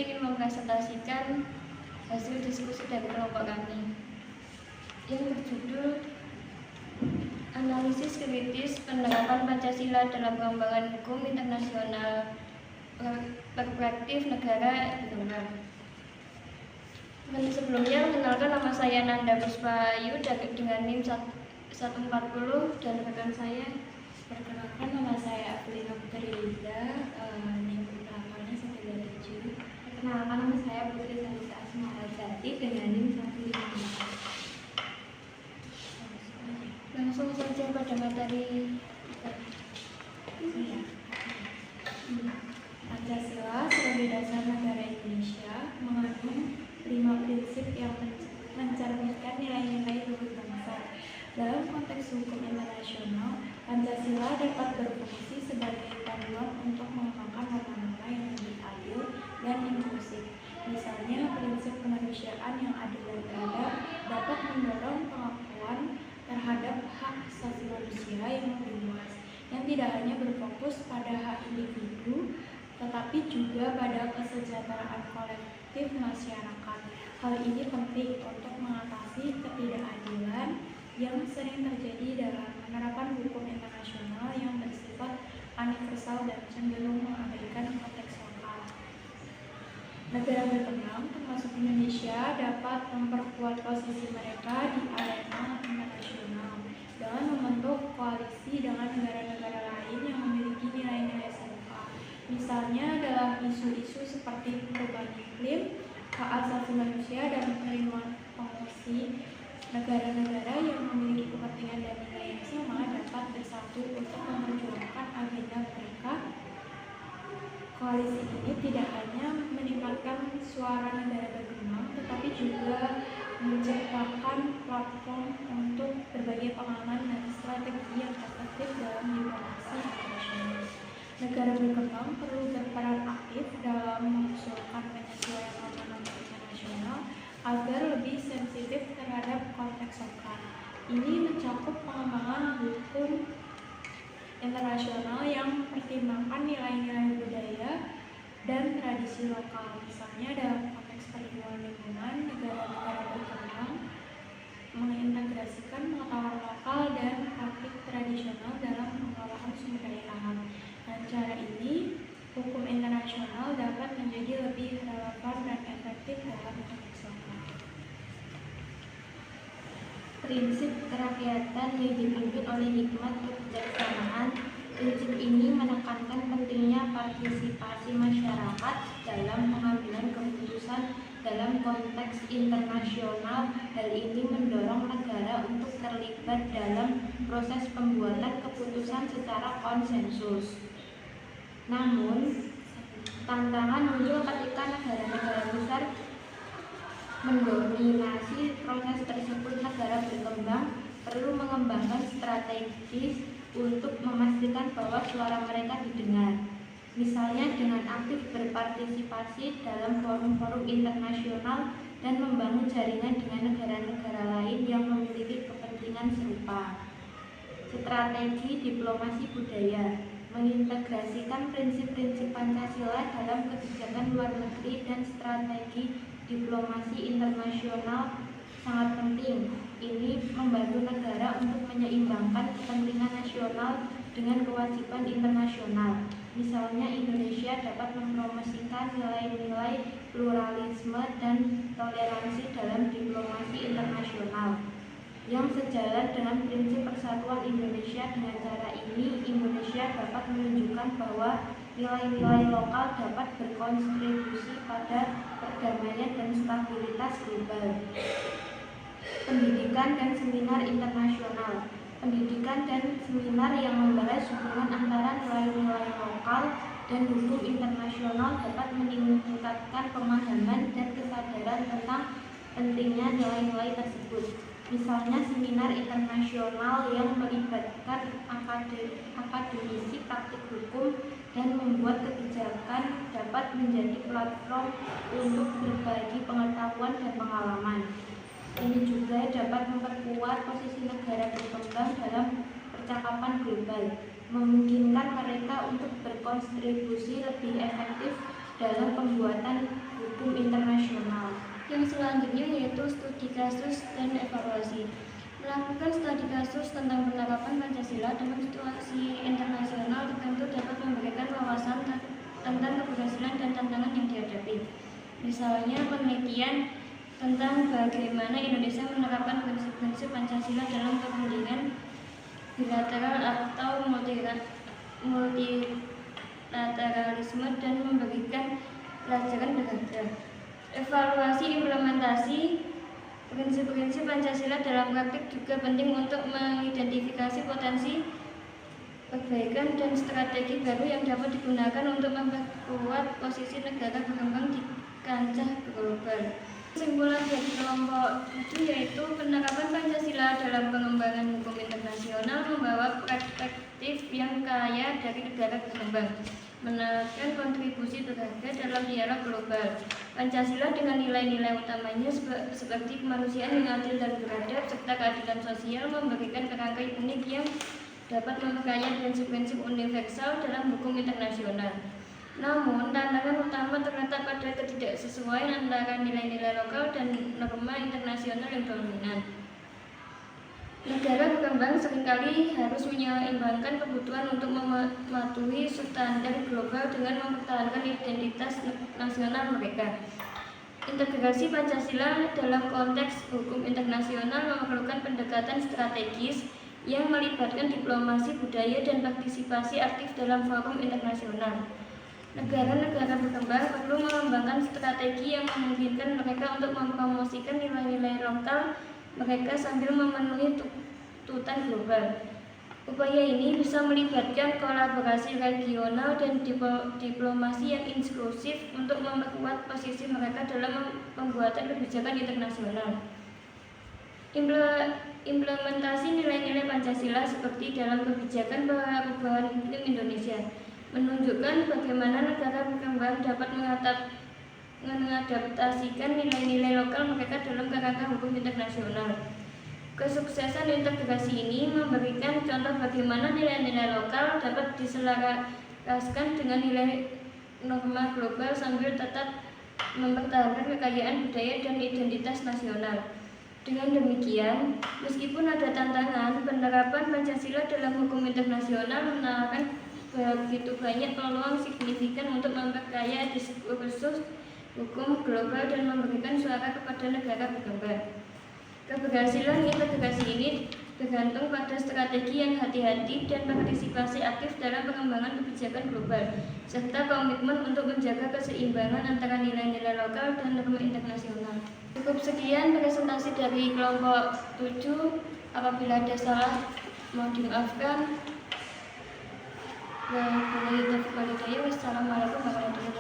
ingin mempresentasikan hasil diskusi dari kelompok kami yang berjudul Analisis Kritis Penerapan Pancasila dalam Pengembangan Hukum Internasional Perspektif Negara Berkembang. Sebelumnya, mengenalkan nama saya Nanda Puspayu dengan NIM 140 dan rekan saya. Perkenalkan, nama saya Avelina Putri Liza, NIM utamanya 137. Perkenalkan, nama saya Putri Salisa Asmarajati dengan NIM 154. Langsung saja pada materi. Pancasila sebagai dasar negara Indonesia mengandung 5 prinsip yang mencerminkan nilai-nilai luhur bangsa. Dalam konteks hukum internasional, Pancasila dapat berfungsi sebagai panduan untuk mengembangkan norma-norma yang lebih adil dan inklusif. Misalnya, prinsip kemanusiaan yang adil dan beradab dapat mendorong pengakuan terhadap hak asasi manusia yang lebih luas, yang tidak hanya berfokus pada hak individu, tetapi juga pada kesejahteraan kolektif masyarakat. Hal ini penting untuk mengatasi ketidakadilan yang sering terjadi dalam penerapan hukum internasional yang bersifat universal dan cenderung mengabaikan konteks lokal. Negara berkembang, termasuk Indonesia, dapat memperkuat posisi mereka di arena internasional dengan membentuk koalisi dengan negara-negara lain yang memiliki nilai-nilai serupa. Misalnya dalam isu-isu seperti perubahan iklim, hak asasi manusia, dan perlindungan pengungsi, negara-negara yang memiliki kepentingan dan nilai yang sama dapat bersatu untuk memperjuangkan agenda mereka. Koalisi ini tidak hanya meningkatkan suara negara berkembang, tetapi juga menciptakan platform untuk berbagai pengalaman dan strategi yang efektif dalam diplomasi internasional. Negara berkembang perlu berperan aktif dalam mengusulkan penyesuaian norma-norma internasional agar lebih sensitif terhadap konteks lokal. Ini mencakup pengembangan hukum internasional yang mempertimbangkan nilai-nilai budaya dan tradisi lokal. Misalnya dalam konteks perlindungan lingkungan, negara-negara berkembang mengintegrasikan pengetahuan lokal dan praktik tradisional dalam pengelolaan sumber daya alam. Dengan cara ini, hukum internasional dapat menjadi lebih relevan dan efektif dalam konteks lokal. Prinsip kerakyatan yang dipimpin oleh hikmat kebijaksanaan. Prinsip ini menekankan pentingnya partisipasi masyarakat dalam pengambilan keputusan dalam konteks internasional. Hal ini mendorong negara untuk terlibat dalam proses pembuatan keputusan secara konsensus. Namun, tantangan muncul ketika negara-negara besar mendominasi proses tersebut. Negara berkembang perlu mengembangkan strategis untuk memastikan bahwa suara mereka didengar. Misalnya dengan aktif berpartisipasi dalam forum-forum internasional dan membangun jaringan dengan negara-negara lain yang memiliki kepentingan serupa. Strategi diplomasi budaya mengintegrasikan prinsip-prinsip Pancasila dalam kebijakan luar negeri dan strategi diplomasi internasional sangat penting. Ini membantu negara untuk menyeimbangkan kepentingan nasional dengan kewajiban internasional. Misalnya, Indonesia dapat mempromosikan nilai-nilai pluralisme dan toleransi dalam diplomasi internasional yang sejalan dengan prinsip persatuan Indonesia. Dengan cara ini, Indonesia dapat menunjukkan bahwa nilai-nilai lokal dapat berkontribusi pada perdamaian dan stabilitas global. Pendidikan dan seminar internasional. Pendidikan dan seminar yang membahas hubungan antara nilai-nilai lokal dan hukum internasional dapat meningkatkan pemahaman dan kesadaran tentang pentingnya nilai-nilai tersebut. Misalnya, seminar internasional yang melibatkan akademisi praktik hukum dan membuat kebijakan dapat menjadi platform untuk berbagi pengetahuan dan pengalaman. Ini juga dapat memperkuat posisi negara berkembang dalam percakapan global, memungkinkan mereka untuk berkontribusi lebih efektif dalam pembuatan hukum internasional. Yang selanjutnya yaitu studi kasus dan evaluasi. Melakukan studi kasus tentang penerapan Pancasila dalam situasi internasional tentu dapat memberikan wawasan tentang keberhasilan dan tantangan yang dihadapi. Misalnya penelitian tentang bagaimana Indonesia menerapkan prinsip-prinsip Pancasila dalam perundingan bilateral atau multilateralisme dan memberikan pelajaran berharga. Evaluasi implementasi prinsip-prinsip Pancasila dalam praktik juga penting untuk mengidentifikasi potensi perbaikan dan strategi baru yang dapat digunakan untuk memperkuat posisi negara berkembang di kancah global. Kesimpulan dari kelompok 7 yaitu penerapan Pancasila dalam pengembangan hukum internasional membawa perspektif yang kaya dari negara berkembang, menawarkan kontribusi berharga dalam dialog global. Pancasila dengan nilai-nilai utamanya seperti kemanusiaan yang adil dan beradab serta keadilan sosial memberikan kerangka unik yang dapat memperkaya prinsip-prinsip universal dalam hukum internasional. Namun, tantangan utama terletak pada ketidaksesuaian antara nilai-nilai lokal dan norma internasional yang dominan. Negara berkembang seringkali harus menyeimbangkan kebutuhan untuk mematuhi standar global dengan mempertahankan identitas nasional mereka. Integrasi Pancasila dalam konteks hukum internasional memerlukan pendekatan strategis yang melibatkan diplomasi budaya dan partisipasi aktif dalam forum internasional. Negara-negara berkembang perlu mengembangkan strategi yang memungkinkan mereka untuk mempromosikan nilai-nilai lokal mereka sambil memenuhi tuntutan global. Upaya ini bisa melibatkan kolaborasi regional dan diplomasi yang inklusif untuk memperkuat posisi mereka dalam pembuatan kebijakan internasional. Implementasi nilai-nilai Pancasila seperti dalam kebijakan perubahan iklim Indonesia menunjukkan bagaimana negara berkembang dapat mengadaptasikan nilai-nilai lokal mereka dalam kerangka hukum internasional. Kesuksesan integrasi ini memberikan contoh bagaimana nilai-nilai lokal dapat diselaraskan dengan nilai norma global sambil tetap mempertahankan kekayaan budaya dan identitas nasional. Dengan demikian, meskipun ada tantangan, penerapan Pancasila dalam hukum internasional menawarkan begitu banyak peluang signifikan untuk memperkaya diskursus hukum global dan memberikan suara kepada negara berkembang. Keberhasilan integrasi ini bergantung pada strategi yang hati-hati dan partisipasi aktif dalam pengembangan kebijakan global, serta komitmen untuk menjaga keseimbangan antara nilai-nilai lokal dan norma internasional. Cukup sekian presentasi dari kelompok 7. Apabila ada salah, mohon dimaafkan. Wassalamualaikum warahmatullahi wabarakatuh.